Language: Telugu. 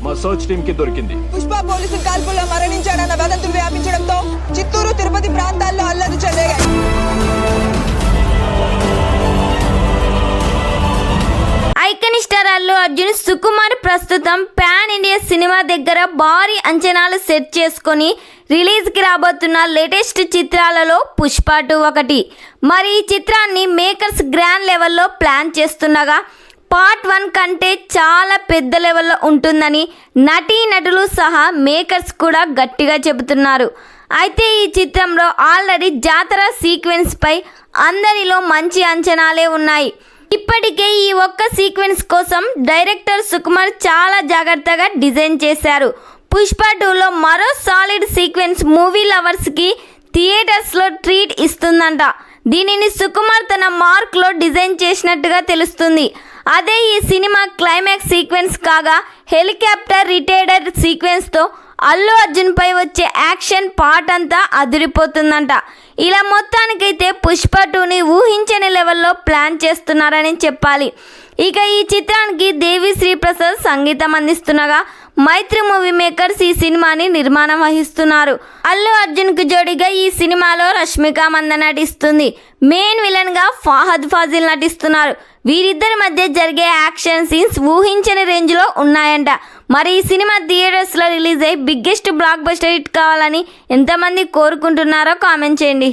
మా సర్చ్ టీమ్ కి దొరికింది. పుష్ప పోలీసుల కాల్పుల్లో మరణించాడన్న వదంతులు వ్యాపించడంతో చిత్తూరు, తిరుపతి ప్రాంతాల్లో అల్లరి చెలరేగాయి. ఐకాన్ స్టార్ అల్లు అర్జున్ సుకుమార్ ప్రస్తుతం పాన్ ఇండియా సినిమా దగ్గర భారీ అంచనాలు సెట్ చేసుకొని రిలీజ్కి రాబోతున్న లేటెస్ట్ చిత్రాలలో పుష్ప 2 ఒకటి. మరి ఈ చిత్రాన్ని మేకర్స్ గ్రాండ్ లెవెల్లో ప్లాన్ చేస్తుండగా పార్ట్ 1 కంటే చాలా పెద్ద లెవెల్లో ఉంటుందని నటీనటులు సహా మేకర్స్ కూడా గట్టిగా చెబుతున్నారు. అయితే ఈ చిత్రంలో ఆల్రెడీ జాతర సీక్వెన్స్ పై అందరిలో మంచి అంచనాలే ఉన్నాయి. ఇప్పటికే ఈ ఒక్క సీక్వెన్స్ కోసం డైరెక్టర్ సుకుమార్ చాలా జాగ్రత్తగా డిజైన్ చేశారు. పుష్ప 2లో మరో సాలిడ్ సీక్వెన్స్ మూవీ లవర్స్కి థియేటర్స్లో ట్రీట్ ఇస్తుందంట. దీనిని సుకుమార్ తన మార్క్లో డిజైన్ చేసినట్టుగా తెలుస్తుంది. అదే ఈ సినిమా క్లైమాక్స్ సీక్వెన్స్ కాగా హెలికాప్టర్ రిటైర్డ్ సీక్వెన్స్తో అల్లు అర్జున్ పై వచ్చే యాక్షన్ పార్ట్ అంతా అదిరిపోతుందంట. ఇలా మొత్తానికైతే పుష్ప 2ని ఊహించని లెవెల్లో ప్లాన్ చేస్తున్నారని చెప్పాలి. ఇక ఈ చిత్రానికి దేవి శ్రీ ప్రసాద్ సంగీతం అందిస్తుండగా మైత్రి మూవీ మేకర్స్ ఈ సినిమాని నిర్మాణం వహిస్తున్నారు. అల్లు అర్జున్కు జోడిగా ఈ సినిమాలో రష్మిక మందన నటిస్తుంది. మెయిన్ విలన్గా ఫహద్ ఫాజిల్ నటిస్తున్నారు. వీరిద్దరి మధ్య జరిగే యాక్షన్ సీన్స్ ఊహించని రేంజ్లో ఉన్నాయంట. మరి ఈ సినిమా థియేటర్స్లో రిలీజ్ అయ్యి బిగ్గెస్ట్ బ్లాక్ బస్టర్ హిట్ కావాలని ఎంతమంది కోరుకుంటున్నారో కామెంట్ చేయండి.